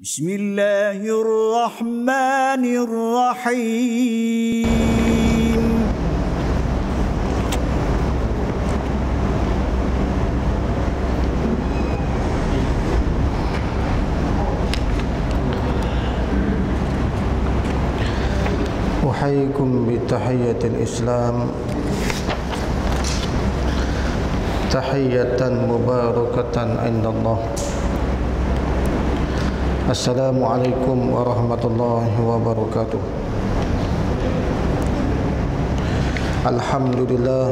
Bismillahirrahmanirrahim. Uhayyikum bitahiyyatil Islam, tahiyatan mubarakatan indallah. Assalamualaikum warahmatullahi wabarakatuh. Alhamdulillah,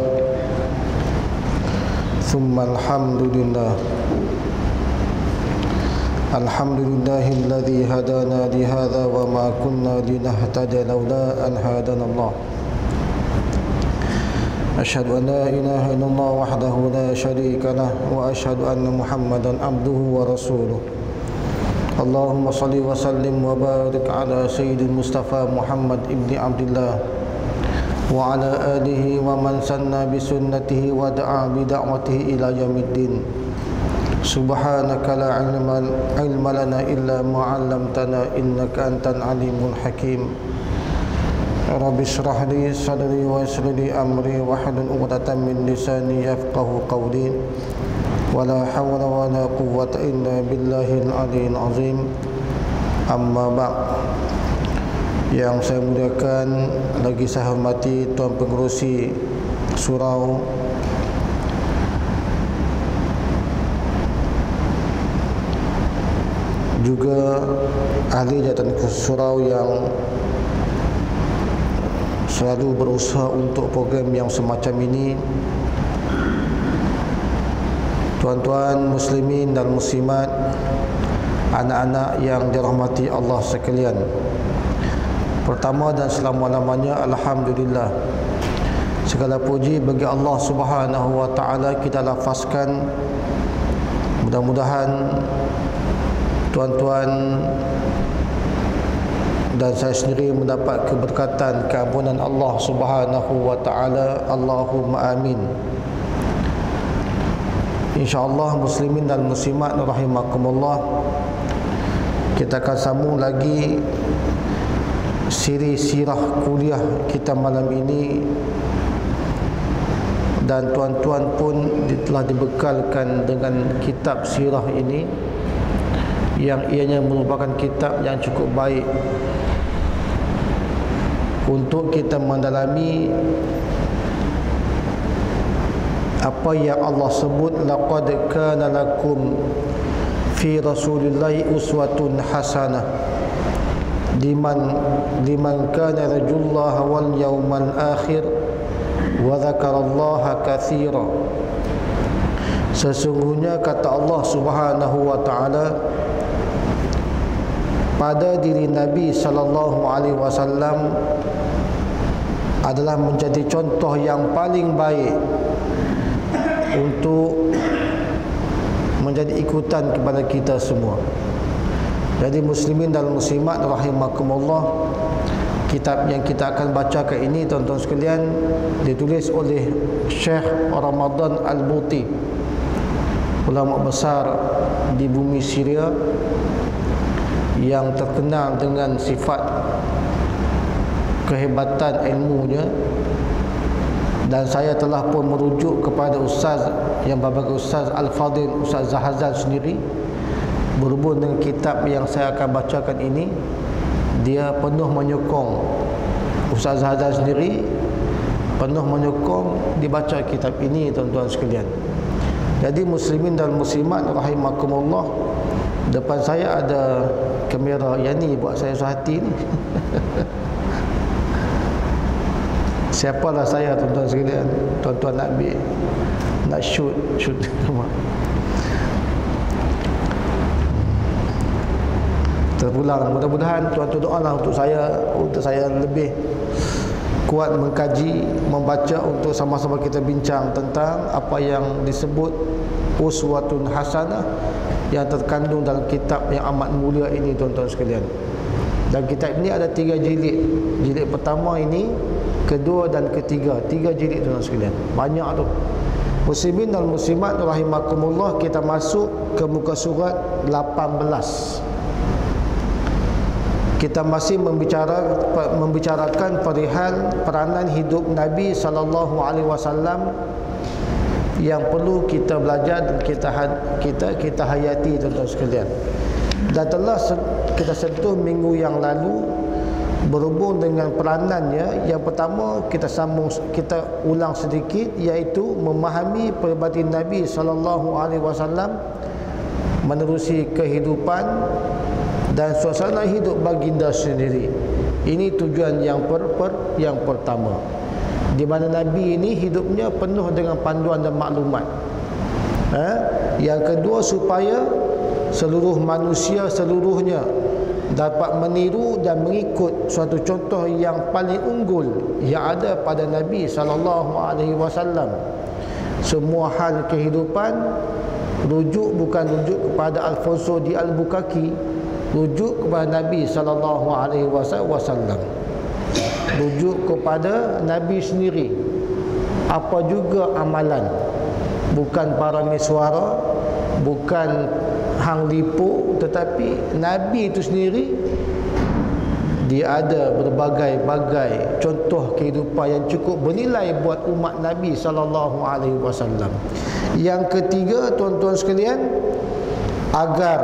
thumma alhamdulillah. Alhamdulillahilladzi hadana lihadza wa ma kunna linahtadiya laula an hadana Allah. Asyhadu an la ilaha illallah wahdahu la syarika lah wa asyhadu anna Muhammadan abduhu wa rasuluh. Allahumma salli wa sallim wa barik ala sayyidil Mustafa Muhammad ibni Abdullah wa ala alihi wa man sanna bi sunnatihi wa da'a bi da'watihi ila yaumiddin. Subhanaka la ilma lana illa ma 'allamtana innaka antal alimul hakim. Rabbi shrah li sadri wa yassir li amri wahlul 'uqdatam min lisani yafqahu qawli. Wala hawla wala quwwata illa billahil aliyyil azim. Amma ba'd. Yang saya muliakan, lagi saya hormati Tuan Pengerusi Surau, juga ahli jabatan surau yang selalu berusaha untuk program yang semacam ini. Tuan-tuan muslimin dan muslimat, anak-anak yang dirahmati Allah sekalian. Pertama dan selama-lamanya, alhamdulillah, segala puji bagi Allah Subhanahu wa taala kita lafazkan. Mudah-mudahan tuan-tuan dan saya sendiri mendapat keberkatan, keampunan Allah Subhanahu wa taala. Allahumma amin. InsyaAllah muslimin dan muslimat rahimakumullah, kita akan sambung lagi siri sirah kuliah kita malam ini. Dan tuan-tuan pun telah dibekalkan dengan kitab sirah ini, yang ianya merupakan kitab yang cukup baik untuk kita mendalami apa yang Allah sebut, laqad kana lakum fi rasulillahi uswatun hasanah liman kana yarjullaha wal yawmal akhir wa dzakarallaha katsira. Sesungguhnya kata Allah Subhanahu wa taala pada diri Nabi sallallahu alaihi wasallam adalah menjadi contoh yang paling baik untuk menjadi ikutan kepada kita semua. Jadi muslimin dan muslimat rahimakumullah, kitab yang kita akan bacakan ini tuan-tuan sekalian ditulis oleh Syekh Ramadan Al-Buti, ulama besar di bumi Syria yang terkenal dengan sifat kehebatan ilmunya. Dan saya telah pun merujuk kepada Ustaz yang berbagai Ustaz Al-Fadil, Ustaz Zahazan sendiri. Berhubung dengan kitab yang saya akan bacakan ini, dia penuh menyokong, Ustaz Zahazan sendiri penuh menyokong dibaca kitab ini tuan-tuan sekalian. Jadi muslimin dan muslimat rahimakumullah, depan saya ada kamera yang ni buat saya susah hati ni. Siapalah saya tuan-tuan sekalian, tuan-tuan nak ambil, nak shoot terpulang. Mudah-mudahan tuan-tuan doalah untuk saya lebih kuat mengkaji, membaca, untuk sama-sama kita bincang tentang apa yang disebut uswatun hasanah yang terkandung dalam kitab yang amat mulia ini tuan-tuan sekalian. Dan kitab ini ada 3 jilid. Jilid pertama ini, kedua dan ketiga, 3 jilid tuan-tuan sekalian. Banyak tu. Muslimin dan muslimat rahimakumullah, kita masuk ke muka surat 18. Kita masih membicarakan perihal peranan hidup Nabi sallallahu alaihi wasallam yang perlu kita belajar dan kita hayati, tuan-tuan sekalian. Dan telah kita sentuh minggu yang lalu berhubung dengan peranannya. Yang pertama kita ulang sedikit, iaitu memahami peribadi Nabi sallallahu alaihi wasallam menerusi kehidupan dan suasana hidup baginda sendiri. Ini tujuan yang pertama, di mana Nabi ini hidupnya penuh dengan panduan dan maklumat. Yang kedua, supaya seluruh manusia seluruhnya dapat meniru dan mengikut suatu contoh yang paling unggul yang ada pada Nabi sallallahu alaihi wasallam. Semua hal kehidupan bukan rujuk kepada Alfonso di Albuquerque, rujuk kepada Nabi sallallahu alaihi wasallam, rujuk kepada Nabi sendiri. Apa juga amalan, bukan para miswara, bukan hang lipu, tetapi Nabi itu sendiri dia ada berbagai-bagai contoh kehidupan yang cukup bernilai buat umat Nabi sallallahu alaihi wasallam. Yang ketiga, tuan-tuan sekalian, agar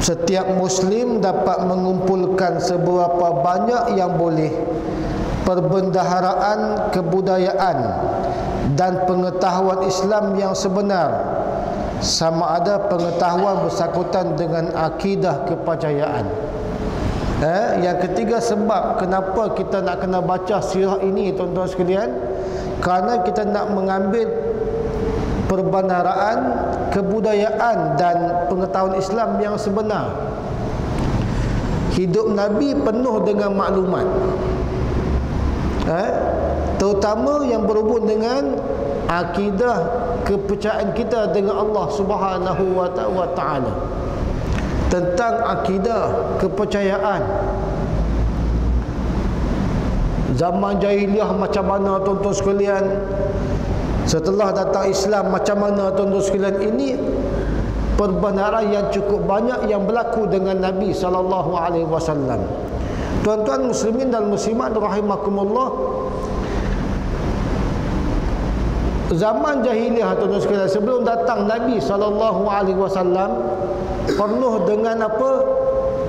setiap Muslim dapat mengumpulkan seberapa banyak yang boleh perbendaharaan kebudayaan dan pengetahuan Islam yang sebenar, sama ada pengetahuan bersangkutan dengan akidah kepercayaan. Yang ketiga, sebab kenapa kita nak kena baca sirah ini, tuan-tuan sekalian, kerana kita nak mengambil perbendaharaan kebudayaan dan pengetahuan Islam yang sebenar. Hidup Nabi penuh dengan maklumat, terutama yang berhubung dengan akidah kepercayaan kita dengan Allah Subhanahu wa ta'ala. Tentang akidah kepercayaan, zaman jahiliah macam mana, tuan-tuan sekalian, setelah datang Islam macam mana, tuan-tuan sekalian. Ini perbenaran yang cukup banyak yang berlaku dengan Nabi sallallahu alaihi wasallam. Tuan-tuan muslimin dan muslimat rahimakumullah, zaman jahiliah, tuan-tuan sekalian, sebelum datang Nabi sallallahu alaihi wasallam, penuh dengan apa?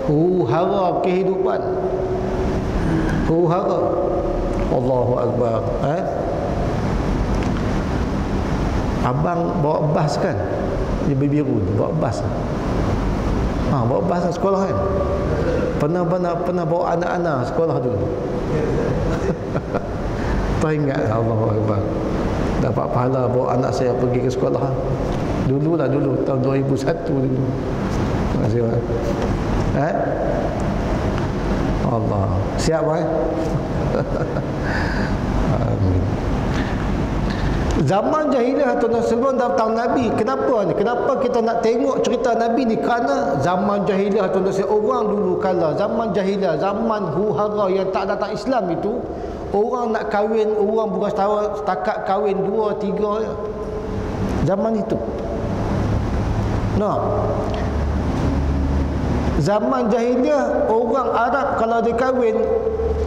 Huru-hara kehidupan. Huru-hara. Allahu akbar. Abang bawa bas kan? Dia biru bawa bas. Bawa bas sekolah kan? Pernah bawa anak-anak sekolah dulu. Teringat, Allahu akbar. Dapat pahala bawa anak saya pergi ke sekolah. Dulu tahun 2001 dulu. Terima kasih. Allah. Siap Amin. Zaman jahiliah, tuan-tuan, sebelum datang Nabi, kenapa kita nak tengok cerita Nabi ni? Kerana zaman jahiliah, tuan-tuan, orang dulu kala zaman jahiliah, zaman huru-hara yang tak datang Islam itu, orang nak kahwin, orang bukan setakat kahwin 2, 3 je. Zaman itu. Zaman jahiliah, orang Arab kalau dia kahwin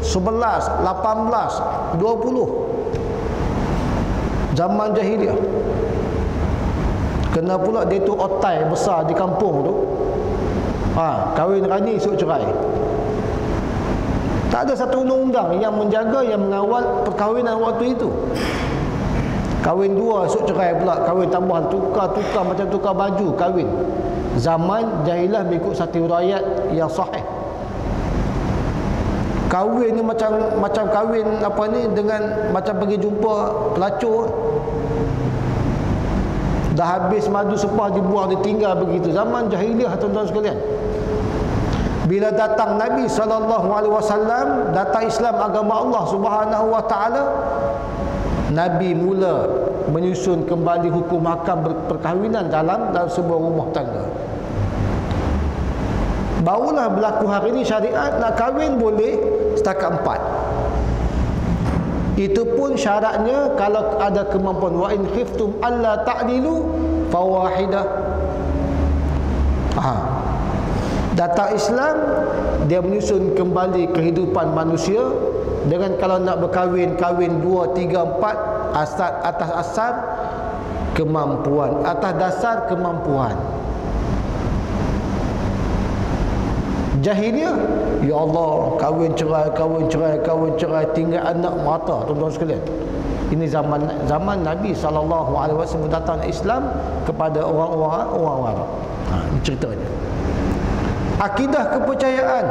11, 18, 20. Zaman jahiliah. Kena pula dia tu otai besar di kampung tu. Kahwin rani esok cerai. Tak ada satu undang-undang yang menjaga, yang mengawal perkahwinan waktu itu. Kahwin 2 esok cerai pula, kahwin tambahan, tukar macam tukar baju kahwin. Zaman jahiliah mengikut satu riwayat yang sahih. Kahwin ni macam kahwin apa ni, dengan macam pergi jumpa pelacur. Dah habis madu sepah dibuang, ditinggal begitu. Zaman jahiliah, tuan-tuan sekalian. Bila datang Nabi sallallahu alaihi wasallam, datang Islam, agama Allah Subhanahu wa taala, Nabi mula menyusun kembali hukum hakam perkahwinan dalam sebuah rumah tangga. Barulah berlaku hari ini syariat nak kahwin boleh setakat 4. Itu pun syaratnya kalau ada kemampuan. Wa in khiftum alla ta'dilu fawahidah. Datang Islam, dia menyusun kembali kehidupan manusia dengan kalau nak berkahwin, kahwin 2, 3, 4 atas asas kemampuan, atas dasar kemampuan. Jahiliah, ya Allah, kahwin cerai, tinggal anak mata, tuan-tuan sekalian. Ini zaman Nabi SAW datang Islam kepada orang-orang Arab. Ini ceritanya. Akidah kepercayaan,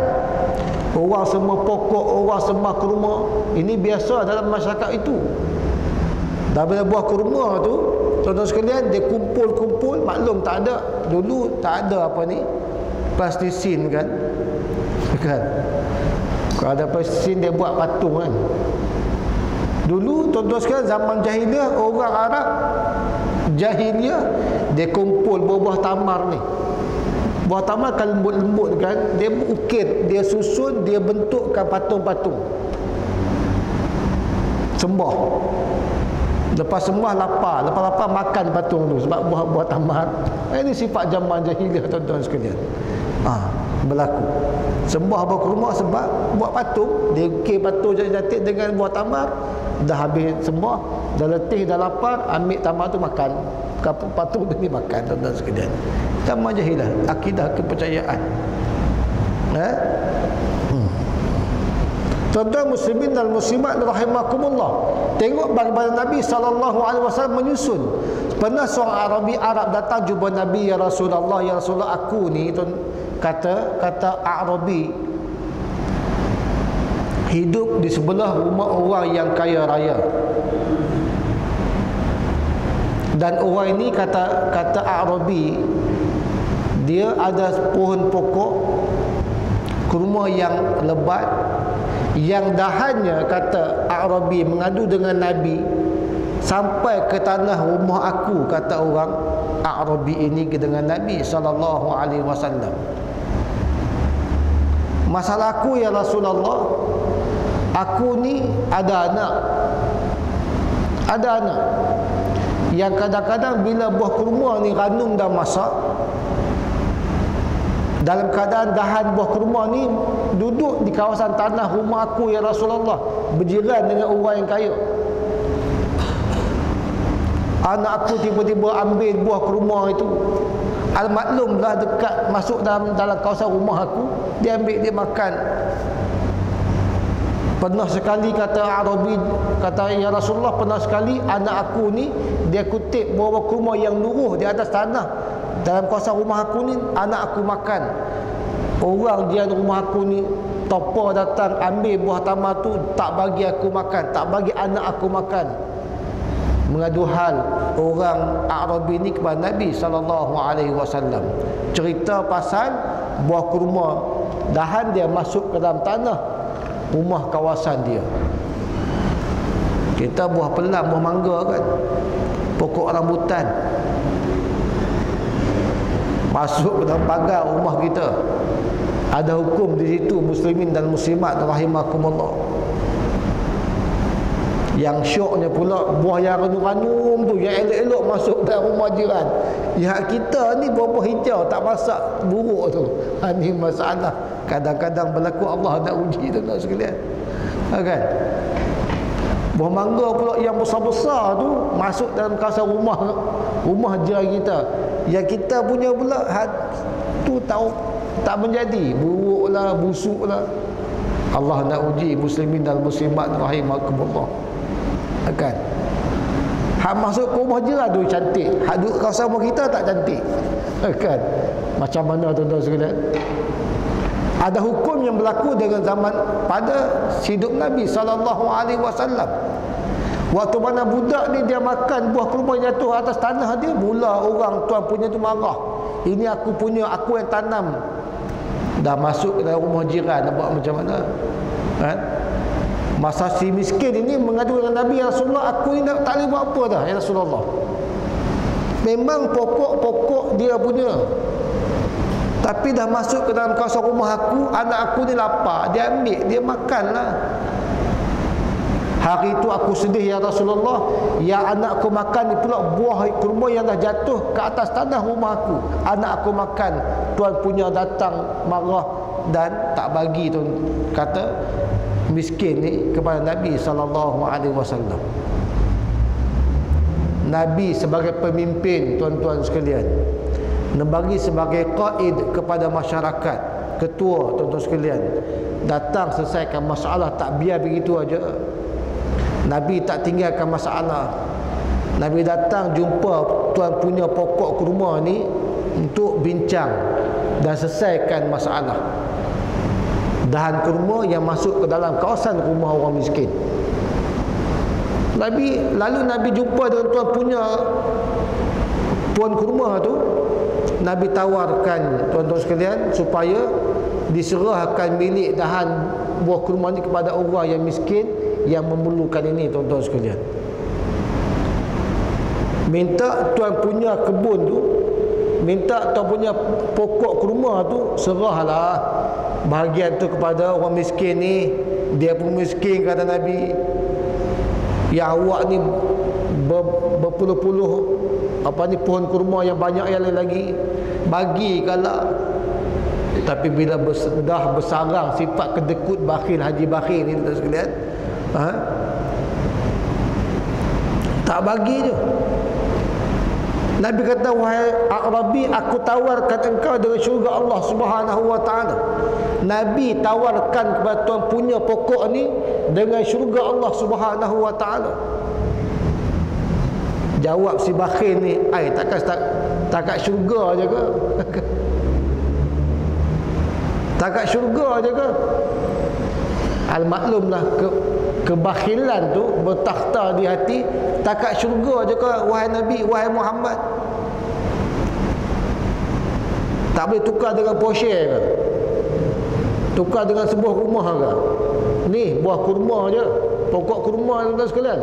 orang semua pokok, orang semua kurma, ini biasa dalam masyarakat itu. Dah bila buah kurma tu, tuan-tuan sekalian, dia kumpul-kumpul, maklum tak ada, dulu tak ada apa ni, plastisin kan. Kalau ada plastisin dia buat patung kan. Dulu tuan-tuan sekalian, zaman jahiliah, orang Arab jahiliah, dia kumpul buah-buah tamar ni. Buah tamar kalau lembut-lembut kan, dia ukir, dia susun, dia bentukkan patung-patung. Sembah. Lepas sembah lapar, lepas lapar makan patung tu sebab buah-buah tamar. Ini sifat zaman jahiliah tuan-tuan sekalian. Berlaku. Sembah buah kurma sebab buat patung, dia ukir patung cantik dengan buah tamar. Dah habis sembah, dah letih, dah lapar, ambil tamar tu makan. Patung tu ni makan, tuan-tuan sekalian. Zaman jahiliah, akidah kepercayaan. Tuan-tuan muslimin dan muslimat rahimakumullah, tengok bagaimana Nabi SAW menyusun. Pernah seorang Arab datang jumpa Nabi, ya Rasulullah, aku ni, kata Arabi, hidup di sebelah rumah orang yang kaya raya. Dan orang ini kata Arabi, dia ada pohon pokok kurma yang lebat, yang dahannya, kata Arabi, mengadu dengan Nabi sampai ke tanah rumah aku, kata orang Arabi ini dengan Nabi SAW. Masalah aku, ya Rasulullah, aku ni ada anak yang kadang-kadang bila buah kurma ni ranum dah masak, dalam keadaan dahan buah kurma ni duduk di kawasan tanah rumah aku, ya Rasulullah, berjiran dengan orang yang kaya. Anak aku tiba-tiba ambil buah kurma itu, al-maklumlah dekat masuk dalam kawasan rumah aku, dia ambil, dia makan. Pernah sekali, kata Arabi, kata ya Rasulullah, pernah sekali anak aku ni dia kutip buah kurma yang luruh di atas tanah dalam kawasan rumah aku ni, anak aku makan. Orang dia rumah aku ni topa datang ambil buah tamar tu, tak bagi aku makan, tak bagi anak aku makan. Mengadu hal orang Arabi ni kepada Nabi SAW. Cerita pasal buah kurma, dahan dia masuk ke dalam tanah rumah kawasan dia. Kita buah pelam, buah mangga kan, pokok rambutan, masuk ke dalam pagar rumah kita. Ada hukum di situ, muslimin dan muslimat rahimakumullah. Yang syoknya pula, buah yang ranum-ranum tu, yang elok-elok masuk dalam rumah jiran. Yang kita ni buah-buah hijau tak masak, buruk tu. Ini masalah. Kadang-kadang berlaku, Allah nak uji tuan-tuan sekalian. Kan? Buah mangga pula yang besar-besar tu masuk dalam kawasan rumah jiran kita. Yang kita punya pula tu tahu tak menjadi, buruklah, busuklah. Allah nak uji muslimin dan muslimat rahimakumullah. Kan? Hak masuk ke rumah jiran tu cantik, hak duduk kawasan rumah kita tak cantik. Kan? Macam mana tuan-tuan sekalian? Ada hukum yang berlaku dengan zaman pada hidup Nabi SAW. Waktu mana budak ni dia makan buah kurma jatuh atas tanah dia, mula orang tuan punya tu marah. Ini aku punya, aku yang tanam. Dah masuk ke dalam rumah jiran, nak buat macam mana? Kan? Masa si miskin ini mengadu dengan Nabi, ya Rasulullah, aku ni tak boleh buat apa dah, ya Rasulullah. Memang pokok-pokok dia punya, tapi dah masuk ke dalam kawasan rumah aku, anak aku ni lapar, dia ambil, dia makanlah. Hari itu aku sedih ya Rasulullah, yang anakku makan ni pula buah kurma yang dah jatuh ke atas tanah rumah aku. Anak aku makan, tuan punya datang marah dan tak bagi tu, kata miskin ni kepada Nabi SAW. Nabi sebagai pemimpin, tuan-tuan sekalian, Nabi sebagai qaid kepada masyarakat, ketua, tuan-tuan sekalian, datang selesaikan masalah, tak biar begitu aja. Nabi tak tinggalkan masalah. Nabi datang jumpa tuan punya pokok kurma ni untuk bincang dan selesaikan masalah. Dahan kurma yang masuk ke dalam kawasan rumah orang miskin. Lalu Nabi jumpa dengan tuan punya puan kurma tu. Nabi tawarkan, tuan-tuan sekalian, supaya diserahkan milik dahan buah kurma ni kepada orang yang miskin yang memerlukan ini, tuan-tuan sekalian. Minta tuan punya kebun tu, minta tuan punya pokok kurma tu, serahlah bahagian tu kepada orang miskin ni. Dia pun miskin, kata Nabi. Ya, awak ni berpuluh-puluh pohon kurma yang banyak yang lagi, bagi kalau. Tapi bila dah bersarang sifat kedekut bakhil, haji bakhil ni, tuan sekalian, tak bagi je. Nabi kata, wahai A'rabi, aku tawarkan engkau dengan syurga Allah Subhanahu wa ta'ala. Nabi tawarkan kepada tuan punya pokok ni dengan syurga Allah Subhanahu wa ta'ala. Jawab si bakhil ni, takat syurga je ke? Takat syurga je ke? Al-maklumlah, kebakhilan tu bertakhta di hati. Takat syurga je ke, wahai Nabi, wahai Muhammad? Tak boleh tukar dengan Porsche ke? Tukar dengan sebuah rumah ke? Ni buah kurma je, pokok kurma, tuan-tuan sekalian.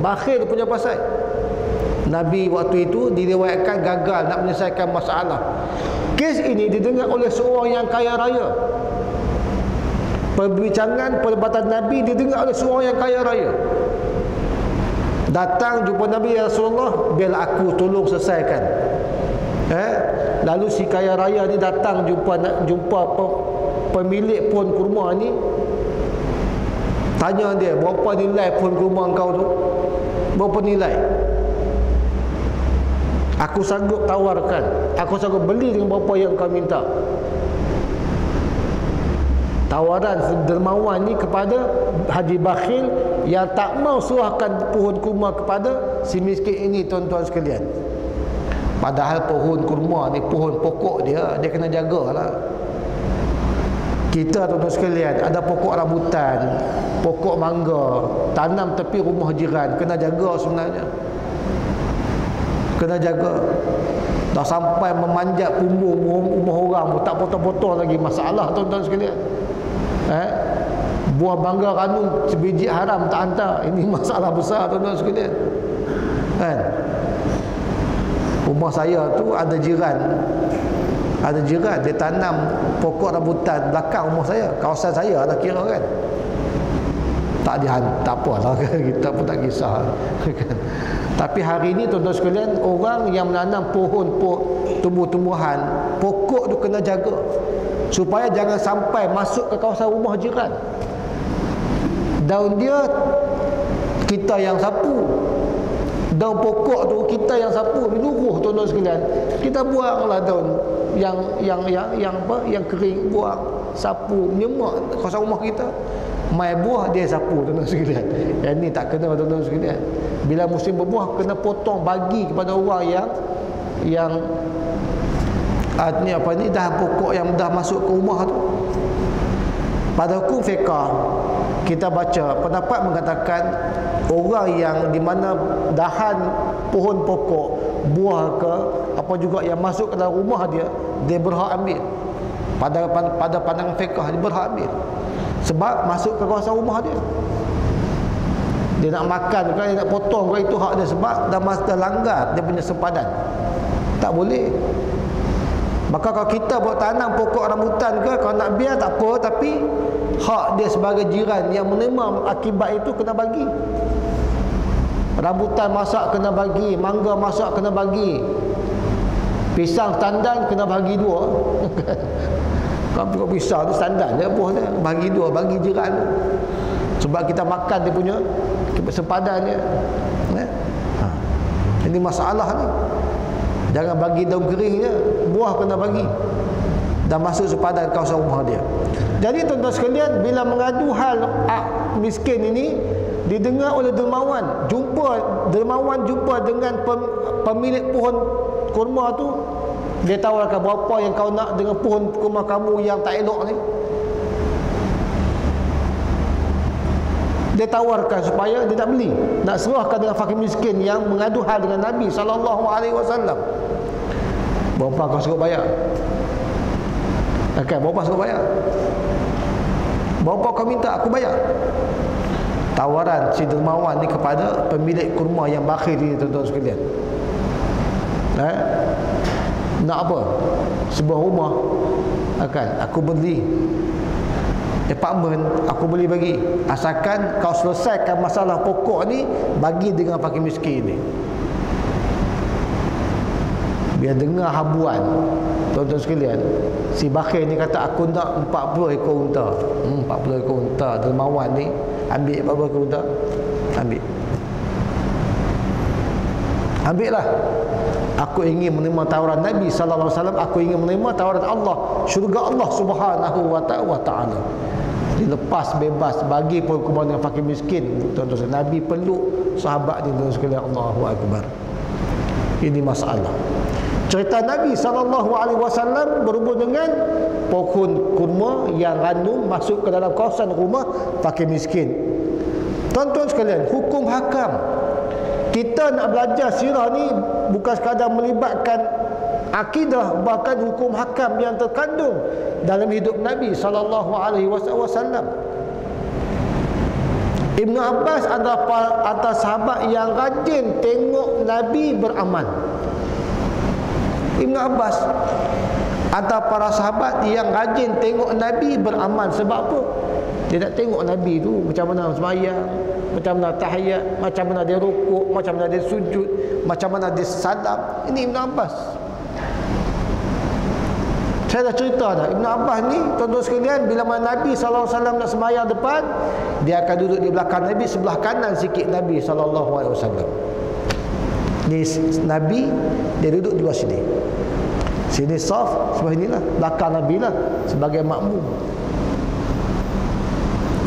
Bakhil punya pasal. Nabi waktu itu diriwayatkan gagal nak menyelesaikan masalah. Kes ini didengar oleh seorang yang kaya raya. Perbincangan perdebatan Nabi didengar oleh seorang yang kaya raya. Datang jumpa Nabi, ya Rasulullah, biarlah aku tolong selesaikan. Lalu si kaya raya ni datang jumpa pemilik pohon kurma ni. Tanya dia, berapa nilai pohon kurma kau tu? Berapa nilai? Aku sanggup tawarkan, aku sanggup beli dengan berapa yang kau minta. Tawaran dermawan ni kepada haji bakhil yang tak mau serahkan pohon kurma kepada si miskin ini, tuan-tuan sekalian. Padahal pohon kurma ni pohon pokok dia kena jagalah. Kita, tuan-tuan sekalian, ada pokok rambutan, pokok mangga, tanam tepi rumah jiran, kena jaga sebenarnya. Kena jaga. Dah sampai memanjat punggung rumah orang pun tak potong-potong lagi, masalah, tuan-tuan sekalian. Buah mangga ranum sebiji haram tak hantar, ini masalah besar, tuan-tuan sekalian. Rumah saya tu ada jiran dia tanam pokok rambutan belakang rumah saya, kawasan saya lah kira kan. Tak dihantar, tak apalah, kita pun tak kisah kan. Tapi hari ini, tuan-tuan sekalian, orang yang menanam tumbuh-tumbuhan, pokok tu kena jaga supaya jangan sampai masuk ke kawasan rumah jiran. Daun dia kita yang sapu, daun pokok tu kita yang sapu, luruh, tuan-tuan sekalian. Kita buanglah daun yang kering, buang, sapu, menyemak kawasan rumah kita. Mai buah dia sapu, tuan-tuan sekalian. Yang ni tak kena, tuan-tuan sekalian. Bila musim berbuah kena potong, bagi kepada orang yang dah pokok yang dah masuk ke rumah tu. Pada hukum fiqh kita baca pendapat mengatakan orang yang di mana dahan pohon pokok, buah ke apa juga yang masuk ke dalam rumah dia berhak ambil. Pada pandangan fiqh dia berhak ambil. Sebab masuk ke kawasan rumah dia. Dia nak makan kan, dia nak potong kan, itu hak dia. Sebab dah langgar dia punya sempadan. Tak boleh. Maka kalau kita buat tanam pokok rambutan ke, kalau nak biar tak apa, tapi hak dia sebagai jiran yang menerima akibat itu kena bagi. Rambutan masak kena bagi, mangga masak kena bagi, pisang tandan kena bagi dua. Kalau pisang tu tandan je buah dia, bagi dua, bagi jiran. Sebab kita makan dia punya sempadan dia. Ini masalah ni. Jangan bagi daun kering je, buah kena bagi dan masuk sepadan kawasan rumah dia. Jadi tuan-tuan sekalian, bila mengadu hal miskin ini didengar oleh dermawan, dermawan jumpa dengan pemilik pohon kurma tu, dia tawarkan, berapa yang kau nak dengan pohon kurma kamu yang tak elok ni? Dia tawarkan supaya dia tak beli, nak serahkan dengan fakir miskin yang mengadu hal dengan Nabi SAW. Berapa kau suruh bayar? Berapa suruh bayar? Berapa kau minta aku bayar? Tawaran si dermawan ni kepada pemilik kurma yang bakhil ni, tuan-tuan sekalian. Nak apa? Sebuah rumah aku beli apartment, aku boleh bagi, asalkan kau selesaikan masalah pokok ni, bagi dengan fakir miskin ni. Biar dengar habuan, tuan-tuan sekalian, si bakhil ni kata, aku nak 40 ekor unta. 40 ekor unta. Dermawan ni ambil 40 ekor unta, ambil lah. Aku ingin menerima tawaran Nabi SAW, aku ingin menerima tawaran Allah, syurga Allah Subhanahu wa ta'ala. Dilepas bebas, bagi pun kepada fakir miskin. Tuan-tuan, Nabi peluk sahabat ni, tuan sekalian. Allahu Akbar. Ini masalah. Cerita Nabi SAW berhubung dengan pohon kurma yang randum masuk ke dalam kawasan rumah fakir miskin. Tuan-tuan sekalian, hukum hakam. Kita nak belajar sirah ni bukan sekadar melibatkan akidah, bahkan hukum hakam yang terkandung dalam hidup Nabi SAW. Ibnu Abbas adalah atas sahabat yang rajin tengok Nabi beramal. Ibnu Abbas antara para sahabat yang rajin tengok Nabi beramal. Sebab apa? Dia nak tengok Nabi tu macam mana sembahyang, macam mana tahiyat, macam mana dia rukuk, macam mana dia sujud, macam mana dia salam. Ini Ibnu Abbas. Saya dah cerita dah, Ibnu Abbas ni, tuan-tuan sekalian, bila mana Nabi SAW nak sembahyang depan, dia akan duduk di belakang Nabi, sebelah kanan sikit Nabi SAW. Ni Nabi, dia duduk di luar sini. Sini saf, sebelah inilah, belakang Nabi lah, sebagai makmum.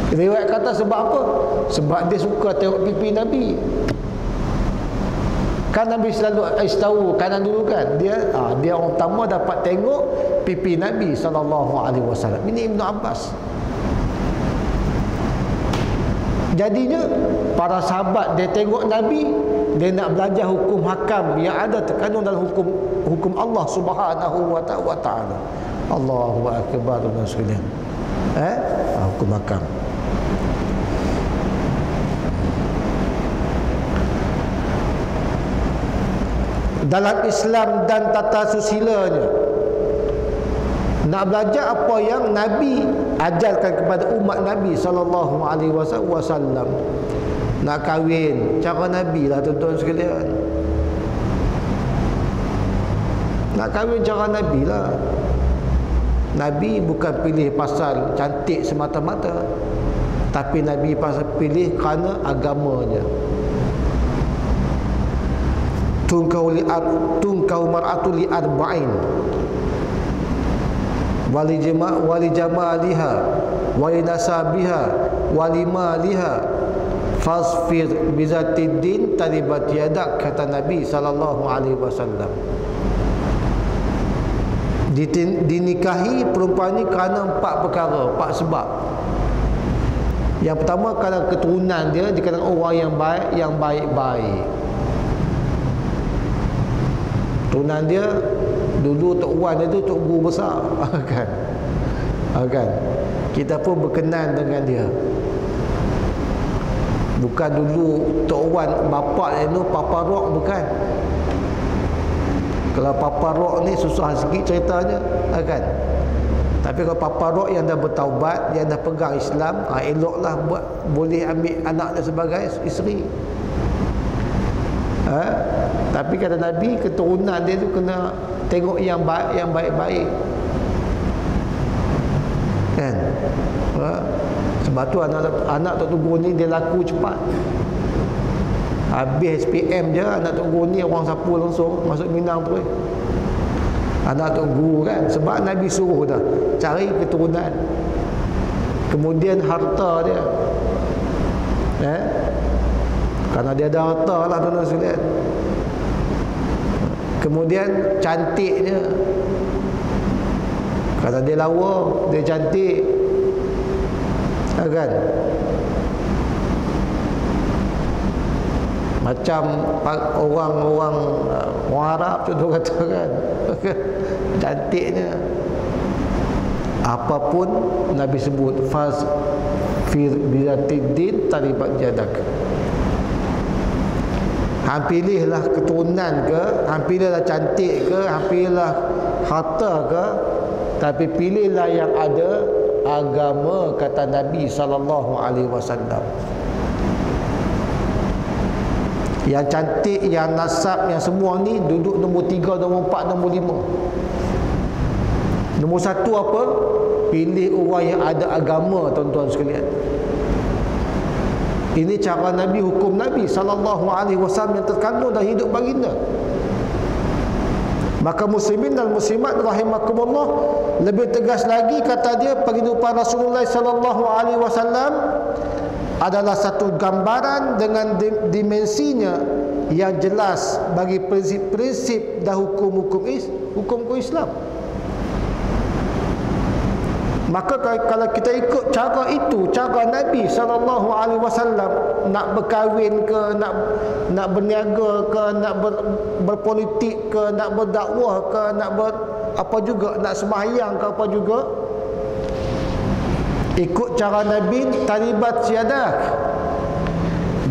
Riwayat kata sebab apa? Sebab dia suka tengok pipi Nabi. Kan Nabi selalu tahu kanan dulu kan. Dia orang pertama dapat tengok pipi Nabi SAW. Ini Ibnu Abbas. Jadinya para sahabat dia tengok Nabi, dia nak belajar hukum hakam yang ada terkandung dalam hukum Allah Subhanahu wa ta'ala. Allahu Akbar, tuan-tuan sekalian. Hukum hakam. Dalam Islam dan tata susilanya, nak belajar apa yang Nabi ajarkan kepada umat Nabi SAW. Nak kahwin, cara Nabi lah, tuan-tuan sekalian. Nak kahwin cara Nabi lah. Nabi bukan pilih pasal cantik semata-mata, tapi Nabi pasal pilih kerana agamanya. Tungkau mar'atu li arba'in wali jamaliha wali nasabiha wali maliha fasfir bizatid din taribat yadak, kata Nabi SAW. Dinikahi perempuan ni kerana 4 perkara, 4 sebab. Yang pertama, kerana keturunan dia, dikatakan orang yang baik-baik. Turunan dia dulu Tok Wan dia tu Tok Guru besar. Kan? Kita pun berkenan dengan dia. Bukan dulu Tok Wan bapak dia tu Papa Rock, bukan. Kalau Papa Rock ni susah sikit ceritanya, kan? Tapi kalau Papa Rock yang dah bertaubat, yang dah pegang Islam, eloklah buat, boleh ambil anak dia sebagai isteri. Tapi kata Nabi, keturunan dia tu kena tengok yang baik, yang baik-baik, kan? Sebab tu anak Tok Tunggu ni dia laku cepat. Habis SPM je, anak Tok Guru ni orang sapu langsung masuk Minang tu. Anak Tok Guru kan, sebab Nabi suruh dah cari keturunan. Kemudian harta dia, kerana dia ada harta lah tuan-tuan sekalian. Kemudian cantiknya, kerana dia lawa, dia cantik, kan? Macam orang Arab contoh kata, kan? Cantiknya. Apapun Nabi sebut, faz fi bizatiddin taribat jadak. Pilihlah keturunan ke, pilihlah cantik ke, pilihlah harta ke, tapi pilihlah yang ada agama, kata Nabi sallallahu alaihi wasallam. Yang cantik, yang nasab, yang semua ni duduk nombor 3, nombor 4, nombor 5. Nombor 1 apa? Pilih orang yang ada agama, tuan-tuan sekalian. Ini cara Nabi, hukum Nabi sallallahu alaihi wasallam yang terkandung dalam hidup baginda. Maka muslimin dan muslimat rahimakumullah, lebih tegas lagi kata dia, penghidupan Rasulullah sallallahu alaihi wasallam adalah satu gambaran dengan dimensinya yang jelas bagi prinsip-prinsip dan hukum-hukum Islam. Maka kalau kita ikut cara itu, cara Nabi SAW, nak berkahwin ke, nak berniaga ke, nak berpolitik ke, nak berdakwah ke, nak apa juga, nak sembahyang ke apa juga, ikut cara Nabi, taribat siadak,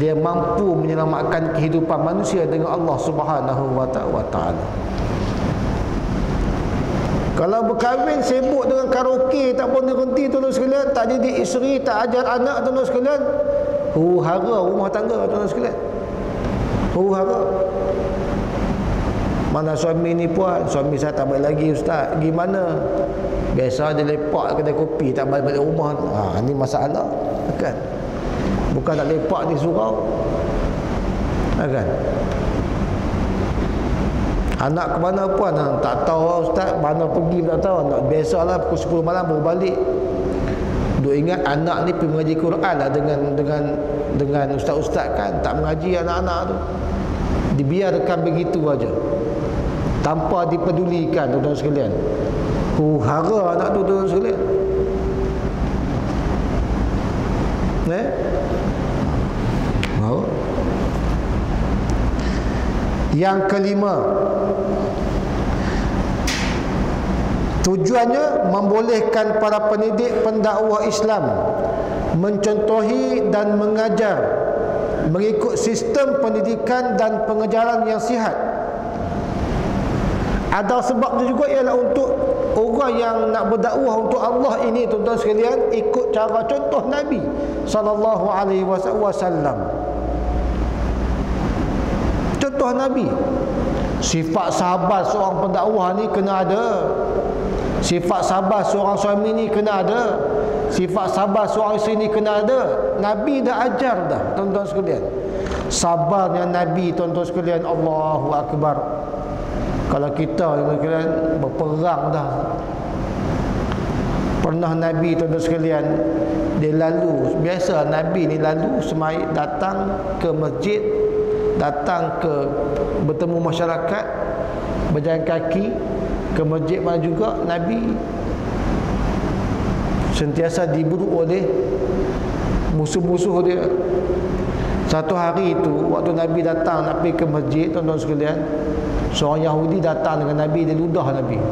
dia mampu menyelamatkan kehidupan manusia dengan Allah Subhanahu wa ta'ala. Kalau berkahwin sibuk dengan karaoke, tak pun berhenti tuan-tuan sekalian, tak didik isteri, tak ajar anak tuan-tuan sekalian, huru-hara rumah tangga tuan-tuan sekalian, huru-hara. Mana suami ni puan, suami saya tak balik lagi ustaz. Gimana? Biasa dia lepak kedai kopi, tak balik rumah. Ni masalah, kan? Bukan nak lepak di surau, kan? Anak ke mana puan? Tak tahu ustaz, mana pergi tak tahu. Biasalah pukul 10 malam baru balik. Duk ingat anak ni pergi mengaji Quran lah dengan ustaz-ustaz, kan? Tak mengaji anak-anak tu. Dibiarkan begitu aja, tanpa dipedulikan tuan-tuan sekalian. Hara anak tu tuan-tuan sekalian. Yang kelima, tujuannya membolehkan para pendidik pendakwah Islam mencontohi dan mengajar mengikut sistem pendidikan dan pengajaran yang sihat. Ada sebabnya juga, ialah untuk orang yang nak berdakwah untuk Allah ini tuan-tuan sekalian, ikut cara contoh Nabi sallallahu alaihi wasallam. Contoh Nabi, sifat sabar seorang pendakwah ni kena ada, sifat sabar seorang suami ni kena ada, sifat sabar seorang isteri ni kena ada. Nabi dah ajar dah tuan-tuan sekalian. Sabarnya Nabi tuan-tuan sekalian, Allahu Akbar. Kalau kita tuan-tuan berperang dah, pernah Nabi tuan-tuan sekalian, dia lalu, biasa Nabi ni lalu semai, datang ke masjid, datang ke bertemu masyarakat, berjalan kaki ke masjid mana juga, Nabi sentiasa diburu oleh musuh-musuh dia. Satu hari itu, waktu Nabi datang nak pergi ke masjid tuan-tuan sekalian, seorang Yahudi datang dengan Nabi, dia ludah Nabi.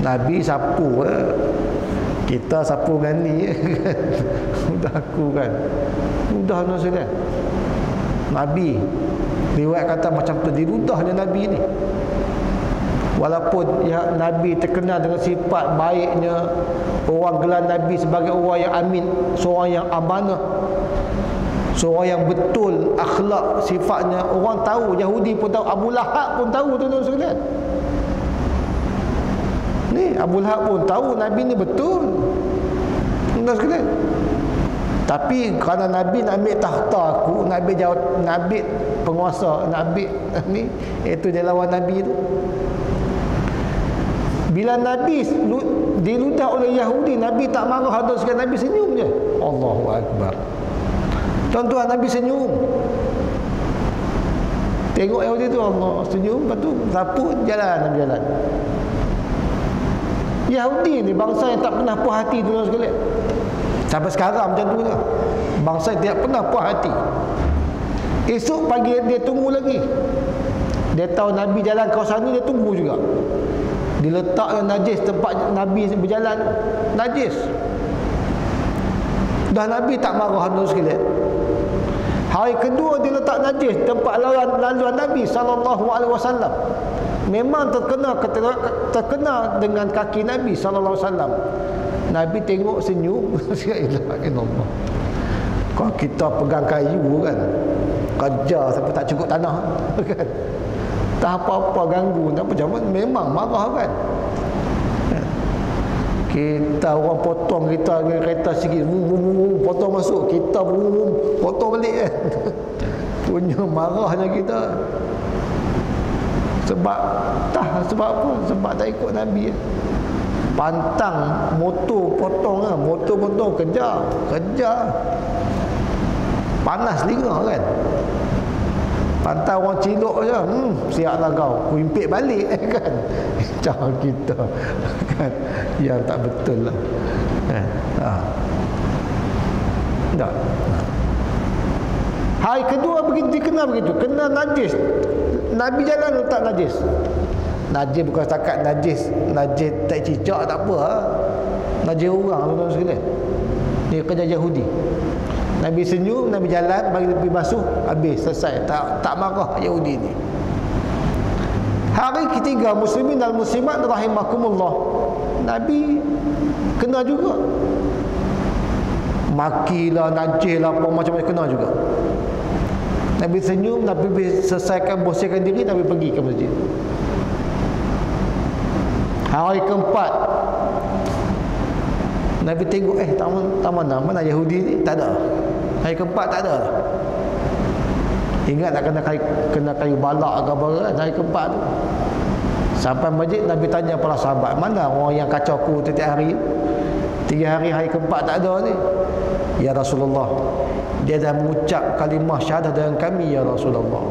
Nabi sapu, Kita sapu berani mudah aku kan. Mudah tuan sekalian. Nabi riwayat kata macam tu, dirudahnya Nabi ni. Walaupun ya, Nabi terkenal dengan sifat baiknya, orang gelar Nabi sebagai orang yang amin, seorang yang amanah, seorang yang betul akhlak sifatnya. Orang tahu, Yahudi pun tahu, Abu Lahab pun tahu tuan-tuan sekalian. Ni Abu Lahab pun tahu Nabi ni betul, tuan-tuan sekalian. Tapi kerana Nabi nak ambil tahta aku, Nabi jawab, Nabi penguasa, Nabi ni, itu dia lawan Nabi tu. Bila Nabi diludah oleh Yahudi, Nabi tak marah atau sekali, Nabi senyum je. Allahu Akbar. Tuan-tuan, Nabi senyum. Tengok Yahudi tu, Allah senyum, lepas tu sapu, jalan, Nabi jalan. Yahudi ni bangsa yang tak pernah puas hati, tuan-tuan sekalian. Sampai sekarang macam tu lah. Bangsa yang tidak pernah puas hati. Esok pagi dia tunggu lagi. Dia tahu Nabi jalan kawasan ni, dia tunggu juga. Diletakkan najis tempat Nabi berjalan, najis. Dah Nabi tak marah tuan sekalian. Hari kedua dia letak najis tempat laluan Nabi SAW. Memang terkena dengan kaki Nabi SAW. Nabi tengok senyum. Allah. Kalau kita pegang kayu kan, kerja sampai tak cukup tanah kan, tak apa-apa ganggu, tak apa zaman, memang marah kan. Kita orang potong kita kereta sikit, potong masuk, kita potong balik kan. Punya marahnya kita. Sebab apa? Sebab tak ikut Nabi. Pantang motor potong lah, motor potong kejar. Panas telinga kan. Pantang orang cilok je, siaplah kau, ku impit balik kan. Cara kita kan, yang tak betul lah kan. Tak. Hari kedua begitu, kena begitu, kena najis. Nabi jalan letak najis. Najis bukan setakat najis tak cicak tak apa ha? Najis orang, tuan-tuan sekalian. Ni kerja Yahudi. Nabi senyum, Nabi jalan, bagi tepi basuh, habis, selesai. Tak marah Yahudi ni. Hari ketiga, muslimin dan muslimat rahimakumullah, Nabi kena juga. Makilah, najis lah, apa macam-macam kena juga. Nabi senyum, Nabi selesaikan bersihkan diri, Nabi pergi ke masjid. Hari keempat, Nabi tengok, tak mana Yahudi ni, tak ada. Hari keempat tak ada. Ingat nak kena kayu balak ke apa kan, hari keempat tu. Sampai masjid, Nabi tanya para sahabat, mana orang yang kacau aku setiap hari? 3 hari keempat tak ada ni. Ya Rasulullah, dia dah mengucap kalimah syahadah dengan kami ya Rasulullah.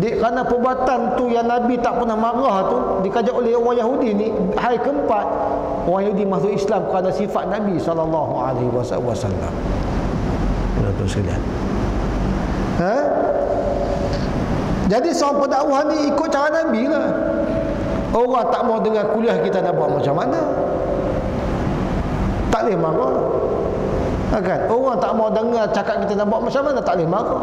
Kerana perbuatan tu yang Nabi tak pernah marah tu dikajak oleh orang Yahudi ni, hari keempat orang Yahudi masuk Islam kerana sifat Nabi SAW. Betul sekalian. Jadi seorang pendakwah ni ikut cara Nabi lah. Orang tak mau dengar kuliah kita nak buat macam mana, tak boleh marah kan? Orang tak mau dengar cakap kita nak buat macam mana, tak boleh marah.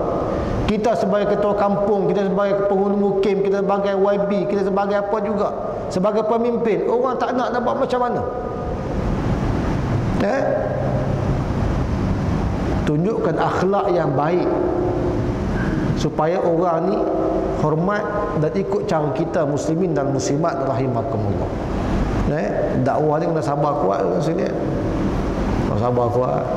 Kita sebagai ketua kampung, kita sebagai penghulu mukim, kita sebagai YB, kita sebagai apa juga, sebagai pemimpin, orang tak nak buat macam mana. Tunjukkan akhlak yang baik supaya orang ni hormat dan ikut cara kita, muslimin dan muslimat rahimakumullah. Dakwah ni kena sabar kuat sini. Kena sabar kuat.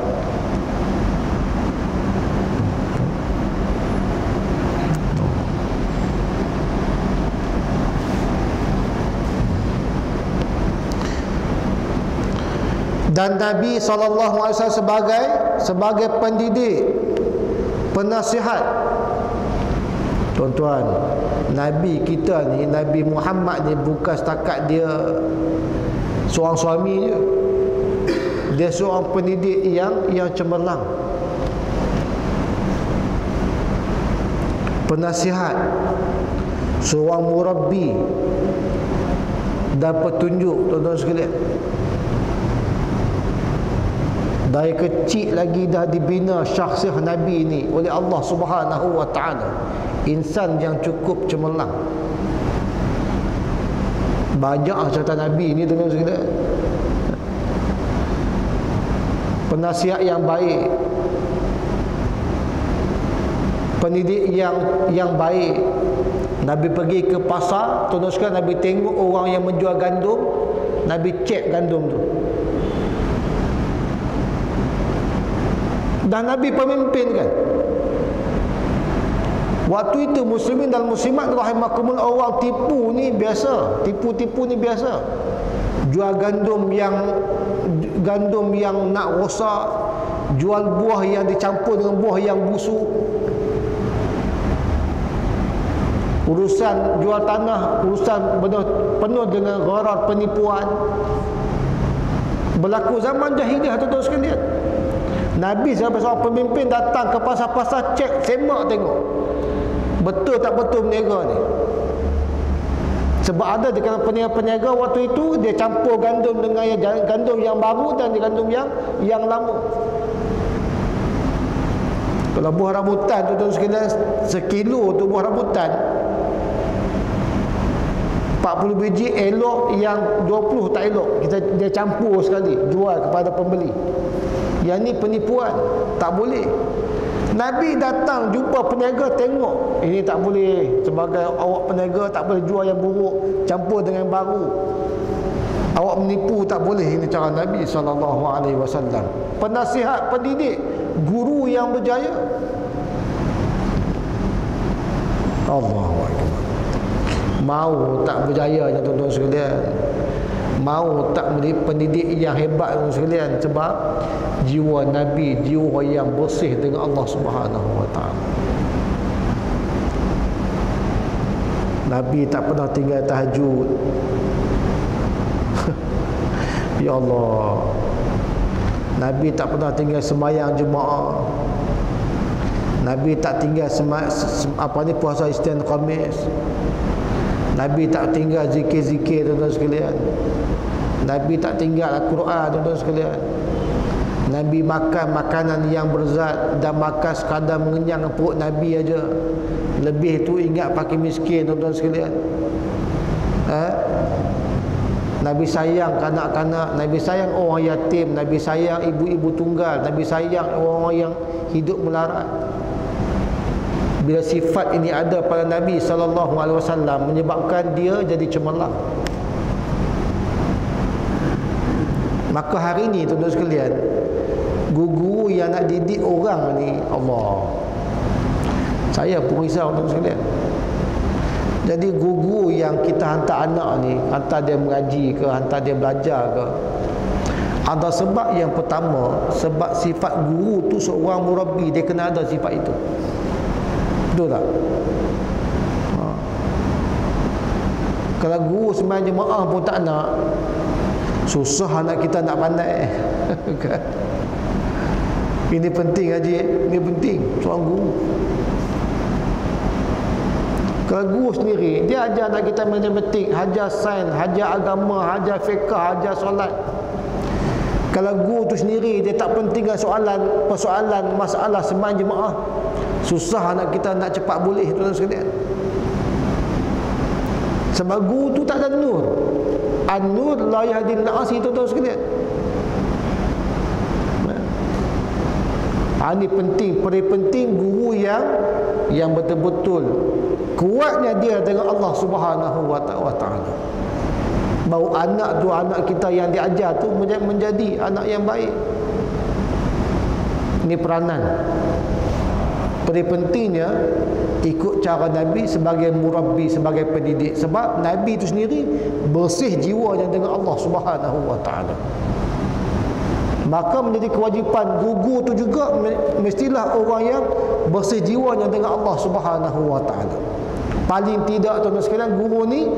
Dan Nabi SAW sebagai pendidik, penasihat. Tuan-tuan, Nabi kita ni, Nabi Muhammad ni bukan setakat dia seorang suami je. Dia seorang pendidik yang cemerlang, penasihat, seorang murabbi. dan petunjuk, tuan-tuan sekalian. Dari kecil lagi dah dibina syakhsiah Nabi ini oleh Allah Subhanahu wa taala. Insan yang cukup cemerlang. Banyak cerita Nabi ini, tuan-tuan sekalian. Penasihat yang baik, pendidik yang baik. Nabi pergi ke pasar, tuan-tuan sekalian, Nabi tengok orang yang menjual gandum, Nabi cek gandum tu. Dan Nabi pemimpin kan. Waktu itu muslimin dan muslimat rahimakumullah, orang tipu ni biasa, tipu-tipu ni biasa. Jual gandum yang nak rosak, jual buah yang dicampur dengan buah yang busuk. Urusan jual tanah, urusan penuh dengan gharar, penipuan. Berlaku zaman jahiliah, tuan-tuan sekalian. Nabi sebagai seorang pemimpin datang ke pasar-pasar, cek, semak tengok betul tak betul peniaga ni. Sebab ada di kalangan peniaga waktu itu, dia campur gandum dengan gandum yang baru dan gandum yang lama. Kalau buah rambutan, tuan-tuan sekalian, sekilo tu buah rambutan 40 biji elok, yang 20 tak elok, dia campur sekali jual kepada pembeli. Yang ni penipuan, tak boleh. Nabi datang jumpa peniaga, tengok ini tak boleh, sebagai awak peniaga tak boleh jual yang buruk campur dengan yang baru. Awak menipu tak boleh. Ini cara Nabi SAW. Penasihat, pendidik, guru yang berjaya. Allahu Akbar. Mau tak berjaya, tuan-tuan sekalian? Mau tak menjadi pendidik yang hebat, tuan-tuan sekalian? Sebab jiwa Nabi, jiwa yang bersih dengan Allah Subhanahu wa taala. Nabi tak pernah tinggal tahajud. Ya Allah. Nabi tak pernah tinggal sembahyang jemaah. Nabi tak tinggal puasa Isnin Khamis. Nabi tak tinggal zikir-zikir, tuan-tuan sekalian. Nabi tak tinggal Al-Quran, tuan-tuan sekalian. Nabi makan makanan yang berzat dan makan sekadar mengenyang perut Nabi aja. Lebih tu ingat pakai miskin, tuan-tuan sekalian. Nabi sayang kanak-kanak, Nabi sayang orang yatim, Nabi sayang ibu-ibu tunggal, Nabi sayang orang-orang yang hidup melarat. Bila sifat ini ada pada Nabi SAW, menyebabkan dia jadi cemerlang. Maka hari ini, tuan-tuan sekalian, guru yang nak didik orang ni, Allah, saya pun risau, tuan-tuan sekalian. Jadi guru yang kita hantar anak ni, hantar dia mengaji ke, hantar dia belajar ke, ada sebab yang pertama, sebab sifat guru tu seorang murabbi, dia kena ada sifat itu. Betul tak? Kalau guru sembahyang jemaah pun tak nak, susah anak kita nak pandai. Ini penting, haji, ini penting seorang guru. Kalau guru sendiri, dia ajar anak kita matematik, ajar sains, ajar agama, ajar fiqh, ajar solat. Kalau guru tu sendiri, dia tak pentingkan persoalan masalah sembahyang jemaah, susah anak kita nak cepat boleh, tuan-tuan sekalian. Sebab guru tu tak ada nur. An-nur la yahdil na'asi, tuan-tuan sekalian. Ini penting, penting guru yang betul-betul kuatnya dia dengan Allah Subhanahu wa taala. Baru anak kita yang diajar tu menjadi anak yang baik. Ini peranan. Pentingnya ikut cara Nabi sebagai murabbi, sebagai pendidik. Sebab Nabi itu sendiri bersih jiwanya dengan Allah Subhanahu wa taala. Maka menjadi kewajipan guru tu juga mestilah orang yang bersih jiwanya dengan Allah Subhanahu wa taala. Paling tidak, tuan-tuan sekalian, guru ni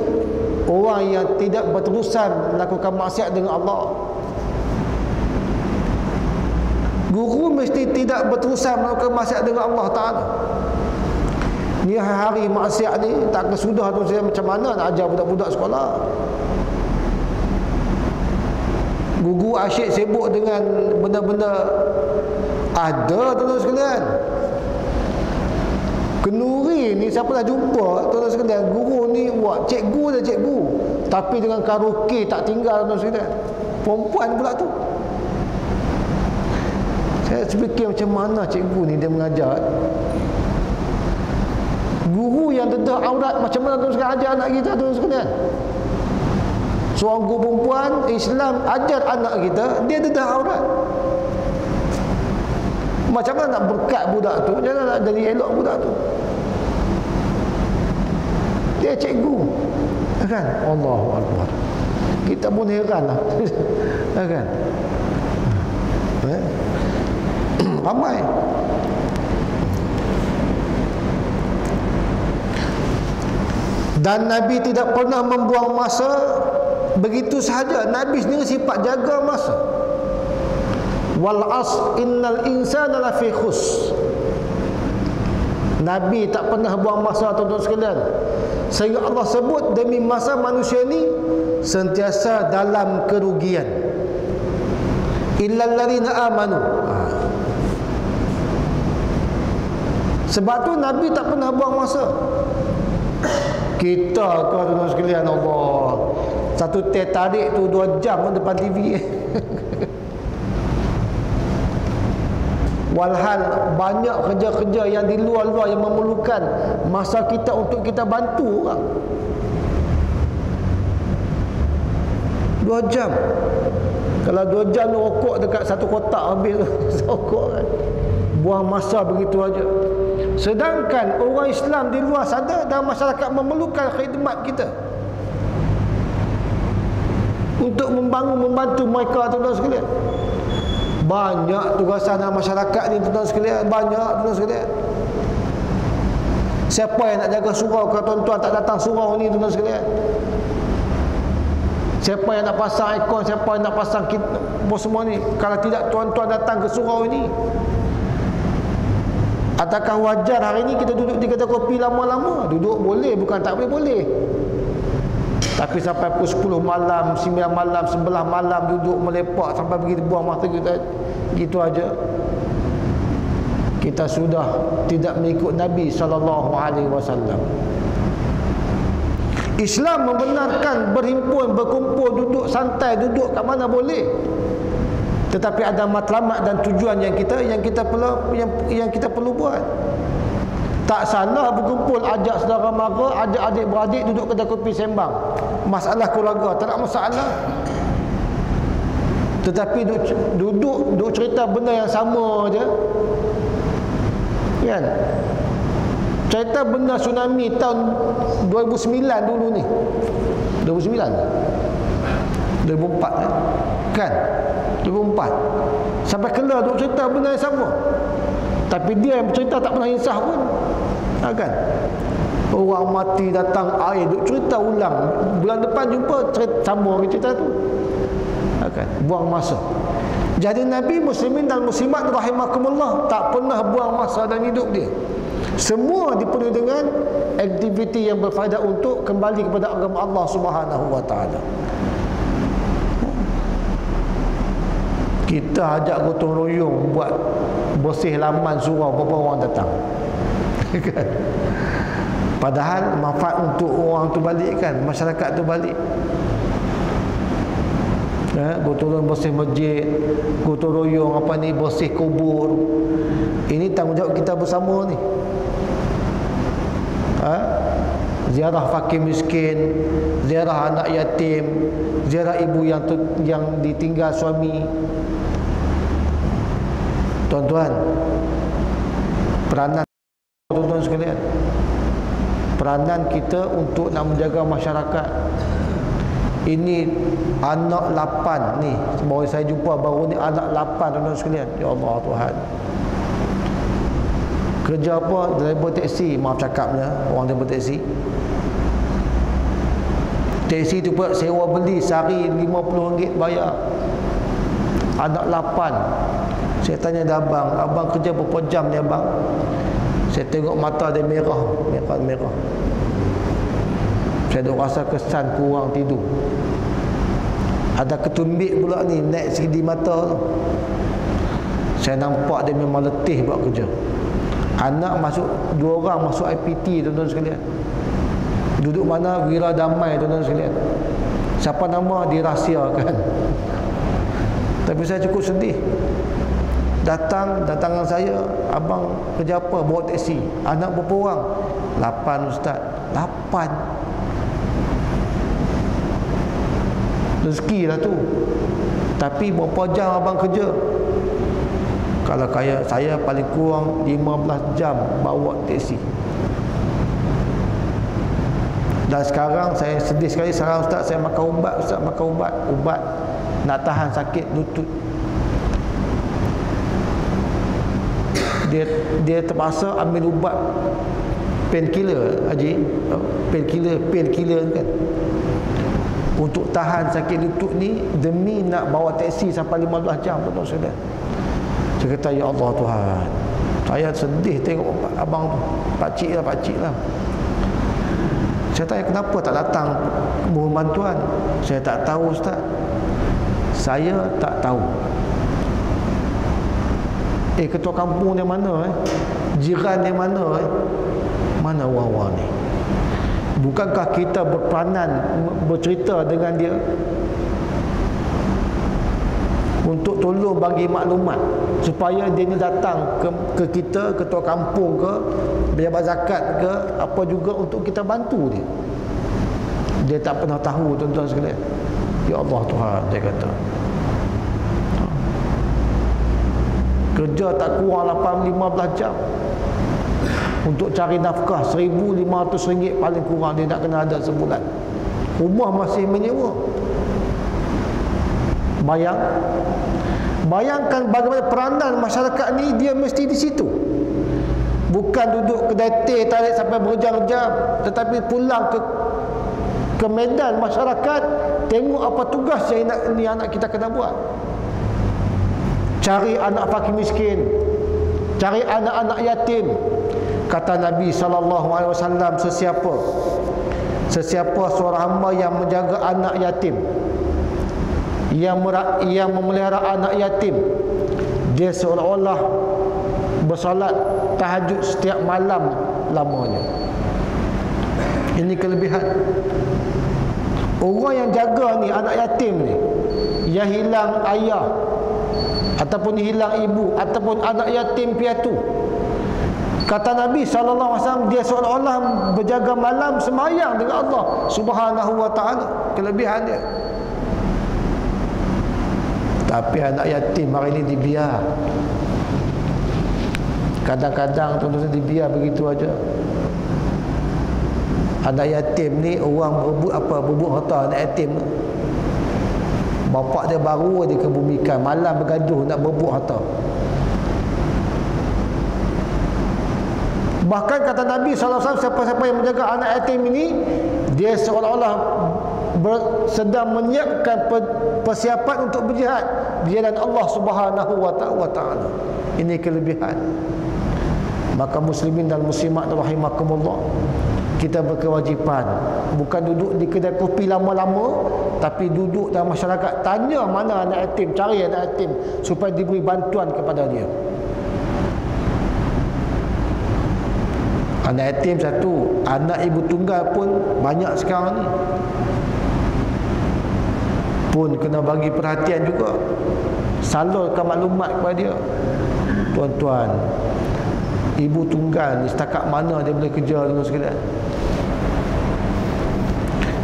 orang yang tidak berterusan melakukan maksiat dengan Allah. Guru mesti tidak berterusan melakukan maksiat dengan Allah Ta'ala. Ni hari maksiat ni tak kesudah, tuan-tuan, macam mana nak ajar budak-budak sekolah. Guru asyik sibuk dengan benda-benda. Ada tuan-tuan sekalian. Kenuri ni siapa dah jumpa tuan-tuan sekalian, guru ni buat cikgu dah cikgu, tapi dengan karaoke tak tinggal tuan-tuan sekalian. Perempuan pula tu. Saya fikir macam mana cikgu ni dia mengajar. Guru yang dedah aurat, macam mana tuan sekalian ajar anak kita tuan sekalian? Seorang guru perempuan Islam ajar anak kita, dia dedah aurat. Macam mana nak berkat budak tu? Jangan nak jadi elok budak tu. Dia cikgu, kan? Allahu Akbar. Kita pun heran lah. Kan? Ramai. Dan Nabi tidak pernah membuang masa begitu sahaja. Nabi sendiri sifat jaga masa. Wal as innal insana lafi khus. Nabi tak pernah buang masa tuan-tuan sekalian. Sehingga Allah sebut demi masa manusia ni sentiasa dalam kerugian. Illal ladzina amanu. Sebab tu Nabi tak pernah buang masa. Kita ke tuan-tuan sekalian, Allah, satu teh tarik tu 2 jam depan TV. Walhal banyak kerja-kerja yang di luar-luar yang memerlukan masa kita untuk kita bantu orang. 2 jam. Kalau 2 jam tu rokok dekat satu kotak habis rokok kan. Buang masa begitu aja. Sedangkan orang Islam di luar sana dan masyarakat memerlukan khidmat kita untuk membantu mereka tuan-tuan sekalian. Banyak tugasan masyarakat ni tuan-tuan sekalian, banyak tuan-tuan sekalian. Siapa yang nak jaga surau kalau tuan-tuan tak datang surau ni tuan-tuan sekalian? Siapa yang nak pasang aircon, siapa yang nak pasang semua ni kalau tidak tuan-tuan datang ke surau ini? Adakah wajar hari ni kita duduk di kedai kopi lama-lama? Duduk boleh, bukan tak boleh. Tapi sampai pukul 10 malam, 9 malam, 11 malam duduk melepak sampai begitu buang masa kita gitu aja. Kita sudah tidak mengikut Nabi SAW. Islam membenarkan berhimpun, berkumpul, duduk santai, duduk kat mana boleh. Tetapi ada matlamat dan tujuan yang kita perlu buat. Tak salah berkumpul, ajak saudara mara, ajak adik-beradik duduk kedai kopi sembang masalah keluarga, tak ada masalah. Tetapi duduk cerita benda yang sama je, kan? Cerita benda tsunami tahun 2009 dulu ni, 2009 2004 kan? 2004 sampai kelar duk cerita benda yang sama, tapi dia yang bercerita tak pernah insaf pun, kan? Orang mati datang air duk cerita ulang, bulan depan jumpa sambung cerita tu, kan? Buang masa. Jadi Nabi, muslimin dan muslimat rahimakumullah, tak pernah buang masa dalam hidup dia. Semua dipenuhi dengan aktiviti yang berfaedah untuk kembali kepada agama Allah Subhanahu wa taala. Kita ajak gotong royong buat bersih laman surau, berapa orang datang. Padahal manfaat untuk orang tu balik kan, masyarakat tu balik. Gotong royong bersih masjid, gotong royong bersih kubur. Ini tanggungjawab kita bersama ni. Ziarah fakir miskin, ziarah anak yatim, ziarah ibu yang ditinggal suami. Tuan-tuan, peranan tuan-tuan sekalian, peranan kita untuk nak menjaga masyarakat. Ini anak 8 ni, baru saya jumpa baru ni, anak 8 tuan-tuan sekalian. Ya Allah Tuhan. Kerja apa? Driver teksi, maaf cakapnya, orang driver teksi. Teksi tu pula sewa beli sehari RM50 bayar. Anak 8. Saya tanya dia, abang kerja berapa jam ni abang? Saya tengok mata dia merah. Saya duk rasa kesan kurang tidur. Ada ketumbik pula ni naik segi mata tu. Saya nampak dia memang letih buat kerja. Anak masuk, 2 orang masuk IPT, tuan-tuan sekalian. Duduk mana? Wira Damai, tuan-tuan sekalian. Siapa nama dirahsiakan. Tapi saya cukup sedih. Datangan saya, abang kerja apa? Bawa teksi. Anak berapa orang? 8 ustaz. 8. Rezeki lah tu. Tapi berapa jam abang kerja? Kalau saya paling kurang 15 jam bawa teksi. Dan sekarang saya sedih sekali. Sekarang ustaz, saya makan ubat. Ustaz makan ubat nak tahan sakit lutut. Dia terpaksa ambil ubat painkiller, Haji. Painkiller kan, untuk tahan sakit lutut ni, demi nak bawa teksi sampai 15 jam, tuan-tuan sekalian. Saya kata, ya Allah Tuhan, saya sedih tengok abang tu. Pakcik lah. Saya tanya, kenapa tak datang mohon bantuan? Saya tak tahu ustaz. Saya tak tahu. Ketua kampung dia mana? Jiran dia mana? Mana orang-orang ni? Bukankah kita berperanan bercerita dengan dia untuk tolong bagi maklumat supaya dia ni datang ke kita, ketua kampung ke, pejabat zakat ke, apa juga, untuk kita bantu dia. Dia tak pernah tahu, tuan-tuan sekalian. Ya Allah Tuhan, dia kata. Kerja tak kurang 15 jam untuk cari nafkah. RM1,500 paling kurang dia nak kena ada sebulan. Rumah masih menyewa. Bayangkan bagaimana peranan masyarakat ni. Dia mesti di situ, bukan duduk kedai teh tarik sampai berjam-jam, tetapi pulang ke medan masyarakat, tengok apa tugas yang anak kita kena buat. Cari anak fakir miskin, cari anak-anak yatim. Kata Nabi SAW, sesiapa seorang hamba yang menjaga anak yatim, yang memelihara anak yatim, dia seolah-olah bersolat tahajud setiap malam lamanya. Ini kelebihan. Orang yang jaga ni anak yatim ni, yang hilang ayah ataupun hilang ibu, ataupun anak yatim piatu, kata Nabi SAW, dia seolah-olah berjaga malam semayang dengan Allah Subhanahu wa ta'ala. Kelebihan dia. Tapi anak yatim hari ini dibiar. Kadang-kadang tuan-tuan dibiar begitu aja. Anak yatim ni orang berebut harta anak yatim. Bapak dia baru dia kebumikan, malam bergaduh nak berebut harta. Bahkan kata Nabi SAW, siapa-siapa yang menjaga anak yatim ini, dia seolah-olah sedang menyiapkan persiapan untuk berjihad di jalan Allah Subhanahu wa ta'ala. Ini kelebihan. Maka muslimin dan muslimat rahimakumullah, kita berkewajipan bukan duduk di kedai kopi lama-lama, tapi duduk dalam masyarakat, tanya mana anak yatim, cari anak yatim supaya diberi bantuan kepada dia. Anak yatim satu, anak ibu tunggal pun banyak sekarang ni, pun kena bagi perhatian juga. Salurkan maklumat kepada dia. Tuan-tuan, ibu tunggal ni setakat mana dia boleh kerja dulu sekalian.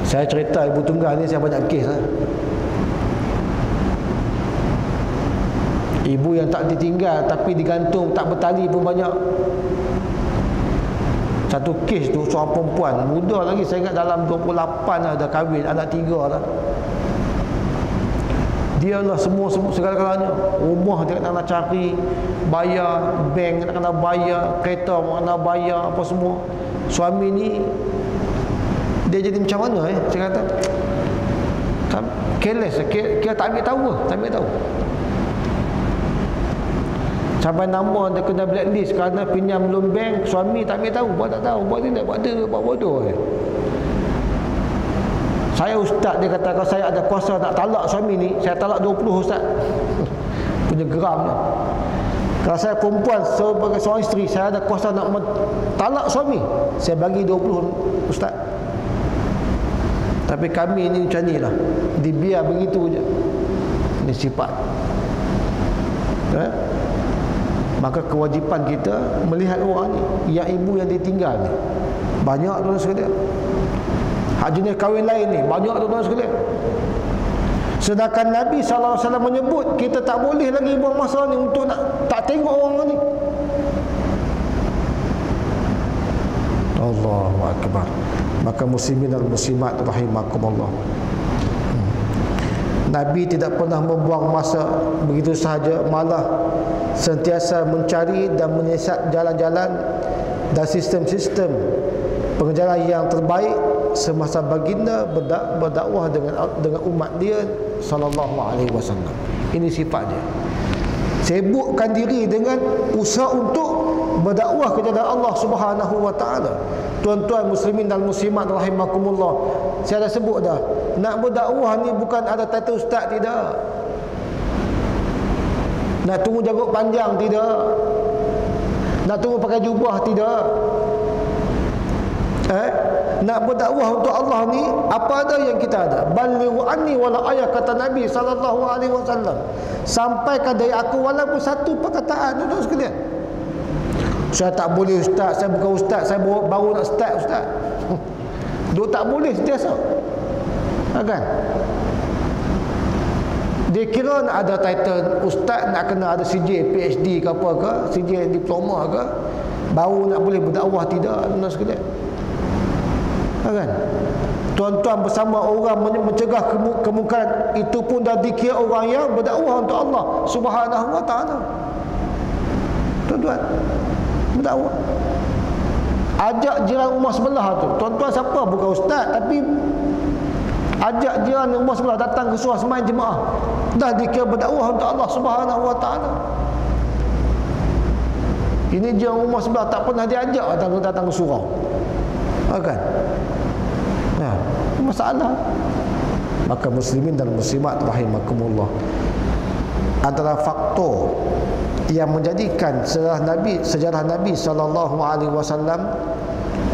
Saya cerita ibu tunggal ni, saya banyak kes lah. Ibu yang tak ditinggal tapi digantung, tak bertali pun banyak. Satu kes tu seorang perempuan muda lagi, saya ingat dalam 28 lah, dah kahwin, anak 3 lah. Dia lah semua segala-galanya. Rumah dia nak cari, bayar, bank nak kena bayar, kereta nak kena bayar, apa semua. Suami ni dia jadi macam mana saya kata, careless, kira tak ambil tahu lah, tak ambil tahu. Sampai nama dia kena blacklist kerana pinjam loan bank, suami tak ambil tahu, buat tak tahu, buat ni nak buat dia, buat bodoh. Saya ustaz, dia kata kalau saya ada kuasa nak talak suami ni, saya talak 20 ustaz. Punya geramnya. Kalau saya perempuan sebagai seorang isteri, saya ada kuasa nak talak suami, saya bagi 20 ustaz. Tapi kami ni macam ni lah, dibiar begitu je. Ini sifat. Maka kewajipan kita melihat orang ni, yang ibu yang ditinggal ni, banyak tuan sekalian. Hak jenis kahwin lain ni banyak tuan sekalian. Sedangkan Nabi SAW menyebut kita tak boleh lagi buang masa ni untuk nak tak tengok orang ni. Allahu Akbar. Maka muslimin dan muslimat rahimakumullah, Nabi tidak pernah membuang masa begitu sahaja, malah sentiasa mencari dan menyiasat jalan-jalan dan sistem-sistem pengejaran yang terbaik semasa baginda berdakwah dengan umat dia sallallahu alaihi wasallam. Ini sifat dia. Sibukkan diri dengan usaha untuk berdakwah kepada Allah Subhanahu wa taala. Tuan-tuan muslimin dan muslimat rahimakumullah, saya dah sebut dah, nak berdakwah ni bukan ada title ustaz, tidak. Nak tunggu janggut panjang, tidak. Nak tunggu pakai jubah, tidak. Nak berdakwah untuk Allah ni apa ada yang kita ada. Balighu anni wala ayat, kata Nabi sallallahu alaihi wasallam. Sampaikan dari aku walaupun satu perkataan, tuan-tuan sekalian. Saya tak boleh ustaz, saya bukan ustaz, saya baru nak start ustaz. Duk tak boleh sentiasa. Kan? Dia kira nak ada title ustaz, nak kena ada CJ PhD ke apa ke, CJ diploma ke, baru nak boleh berdakwah, tidak, tuan-tuan sekalian. Kan? Tuan-tuan bersama orang mencegah kemungkaran, itu pun dah dikira orang yang berdakwah untuk Allah Subhanahu wa taala. Tuan-tuan, berdakwah. Ajak jiran rumah sebelah tu. Tuan-tuan siapa? Bukan ustaz, tapi ajak jiran rumah sebelah datang ke surau semain jemaah. Dah dikira berdakwah untuk Allah Subhanahu wa taala. Ini jiran rumah sebelah tak pernah diajak datang ke surau. Kan? Nah, masalah. Maka muslimin dan muslimat rahimakumullah, adalah faktor yang menjadikan sejarah Nabi sallallahu alaihi wasallam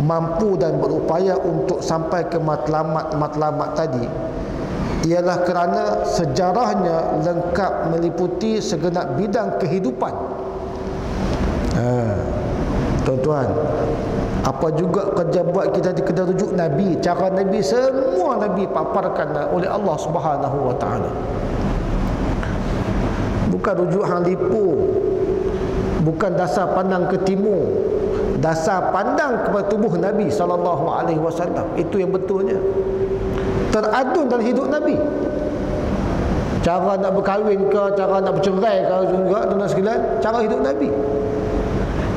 mampu dan berupaya untuk sampai ke matlamat tadi, ialah kerana sejarahnya lengkap meliputi segenap bidang kehidupan. Tuan-tuan, apa juga kerja buat kita di kedai rujuk Nabi, cara Nabi, semua Nabi paparkan oleh Allah Subhanahu wa taala. Bukan rujuk hang lipo, bukan dasar pandang ke timur, dasar pandang kepada tubuh Nabi sallallahu alaihi wasallam. Itu yang betulnya. Teradun dalam hidup Nabi. Cara nak berkahwin ke, cara nak bercerai ke juga, tuan-tuan sekalian, cara hidup Nabi.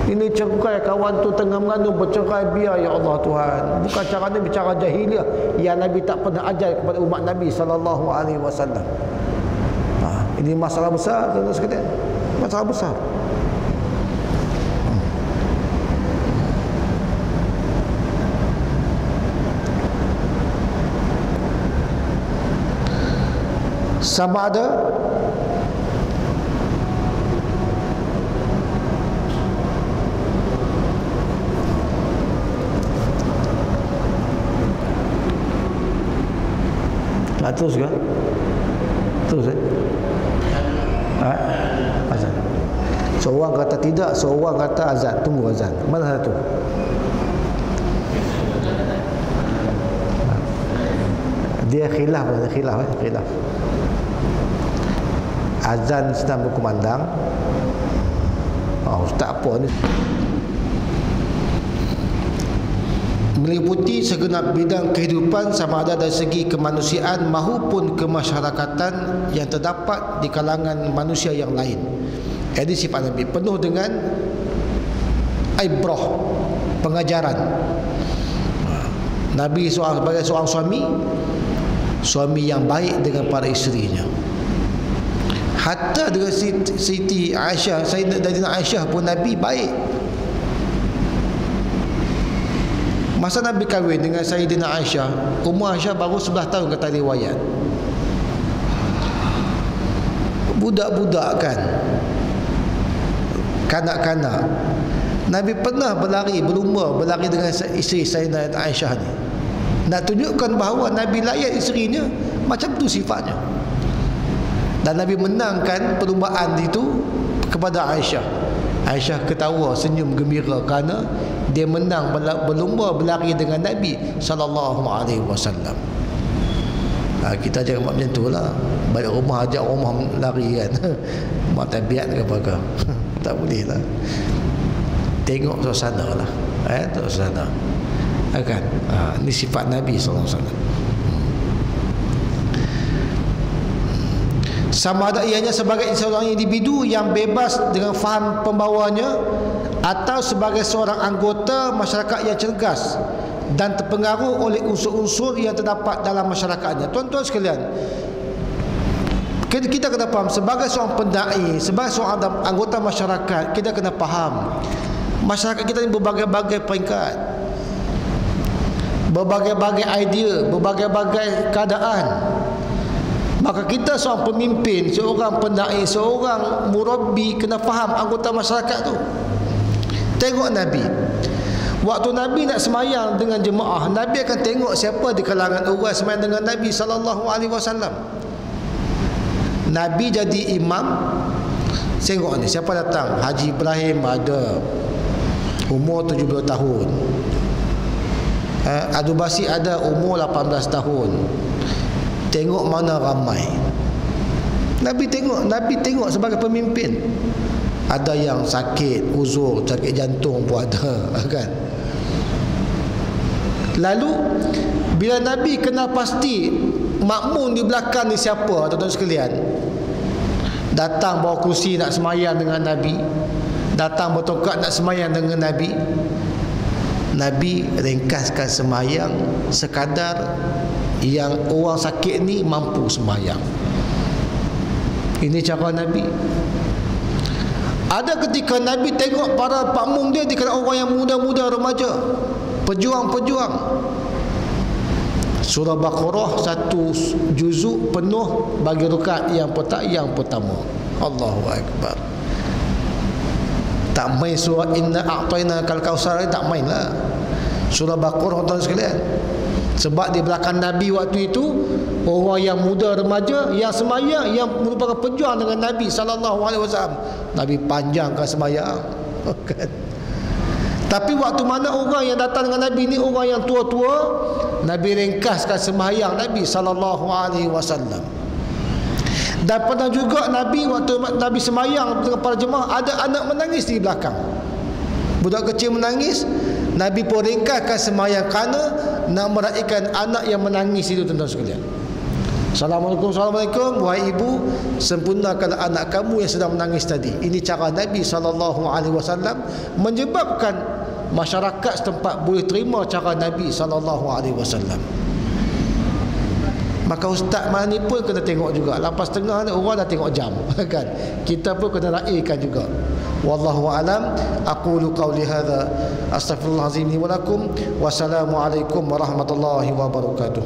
Ini cerai kawan tu tengah mengandung, bercerai, biar ya Allah Tuhan. Bukan cara Nabi, cara jahiliah yang Nabi tak pernah ajar kepada umat Nabi sallallahu alaihi wasallam. Ini masalah besar, tuan-tuan sekalian. Masalah besar. Sama ada nak terus ke? Terus azan. Seorang kata tidak, seorang kata azan. Tunggu azan. Mana satu? Dia khilaf. Azan sedang berkumandang. Ustaz apa ni? Meliputi segenap bidang kehidupan, sama ada dari segi kemanusiaan maupun kemasyarakatan yang terdapat di kalangan manusia yang lain. Jadi sifat Nabi penuh dengan ibrah, pengajaran. Nabi sebagai seorang suami yang baik dengan para isterinya. Hatta dengan Siti Aisyah, Sayyidatina Aisyah pun Nabi baik. Masa Nabi kahwin dengan Sayyidina Aisyah, umur Aisyah baru 11 tahun kata riwayat. Budak-budak kan, kanak-kanak. Nabi pernah berlumba dengan isteri Sayyidina Aisyah ni, nak tunjukkan bahawa Nabi layan isterinya macam tu sifatnya. Dan Nabi menangkan perlumbaan itu kepada Aisyah. Aisyah ketawa, senyum gembira kerana dia menang berlumba berlari dengan Nabi sallallahu alaihi wasallam. Kita jangan buat macam tu lah. Balik rumah ajak rumah lari kan. Mak tabiat ke apa. Tak boleh lah. Tengok suasana lah. Tengok suasana. Kan? Ini sifat Nabi sallallahu alaihi wasallam. Sama ada ianya sebagai seorang individu yang bebas dengan faham pembawanya, atau sebagai seorang anggota masyarakat yang cergas dan terpengaruh oleh unsur-unsur yang terdapat dalam masyarakatnya. Tuan-tuan sekalian, kita kena faham, sebagai seorang pendai, sebagai seorang anggota masyarakat, kita kena faham masyarakat kita ini berbagai-bagai peringkat, berbagai-bagai idea, berbagai-bagai keadaan. Maka kita seorang pemimpin, seorang pendai, seorang murabbi kena faham anggota masyarakat tu. Tengok Nabi, waktu Nabi nak semayang dengan jemaah, Nabi akan tengok siapa di kalangan orang semayang dengan Nabi sallallahu alaihi wasallam. Nabi jadi imam, tengok ni siapa datang. Haji Ibrahim ada, umur 70 tahun. Abdul Basit ada, umur 18 tahun. Tengok mana ramai. Nabi tengok sebagai pemimpin. Ada yang sakit uzur, sakit jantung pun ada kan. Lalu bila Nabi kenal pasti makmum di belakang ni siapa, tuan-tuan sekalian, datang bawa kursi nak semayang dengan Nabi, datang bertongkat nak semayang dengan Nabi, Nabi ringkaskan semayang sekadar yang orang sakit ni mampu sembahyang. Ini cara Nabi. Ada ketika Nabi tengok para makmum dia dikira orang yang muda-muda, remaja, pejuang-pejuang. Surah Baqarah satu juzuk penuh bagi rakaat yang pertama. Allahu Akbar. Tak main surah Inna A'tainakal Kautsar, tak main lah. Surah Baqarah, tuan sekalian. Sebab di belakang Nabi waktu itu orang yang muda, remaja, yang sembahyang, yang merupakan pejuang dengan Nabi sallallahu alaihi wasallam. Nabi panjangkan sembahyang. Tapi waktu mana orang yang datang dengan Nabi ni orang yang tua-tua, Nabi ringkaskan sembahyang Nabi sallallahu alaihi wasallam. Dan pernah juga Nabi waktu Nabi sembahyang dengan para jemaah, ada anak menangis di belakang. Budak kecil menangis, Nabi pun ringkaskan sembahyang kerana nak meraihkan anak yang menangis itu, tuan-tuan sekalian. Assalamualaikum, wahai ibu, sempurnakan anak kamu yang sedang menangis tadi. Ini cara Nabi SAW menyebabkan masyarakat setempat boleh terima cara Nabi SAW. Maka ustaz mana ni pun kena tengok juga. Lepas tengah ni orang dah tengok jam kan. Kita pun kena raikan juga. Wallahu alam. Aqulu qawli hadza, astaghfirullahalazim li wa lakum. Wassalamualaikum warahmatullahi wabarakatuh.